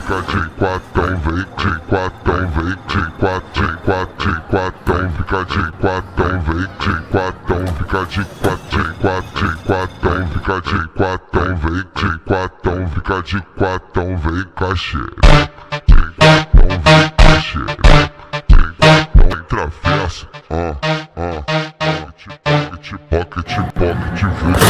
Fica de quatão, vem de quatão, vem de quatão, de quatão, fica de quatão, vem de quatão, fica de quatão, fica de quatão, vem de quatão, fica de quatão, vem caixeira, de quatão, vem caixeira, de quatão, entra a festa, pocket, pocket, pocket, vem.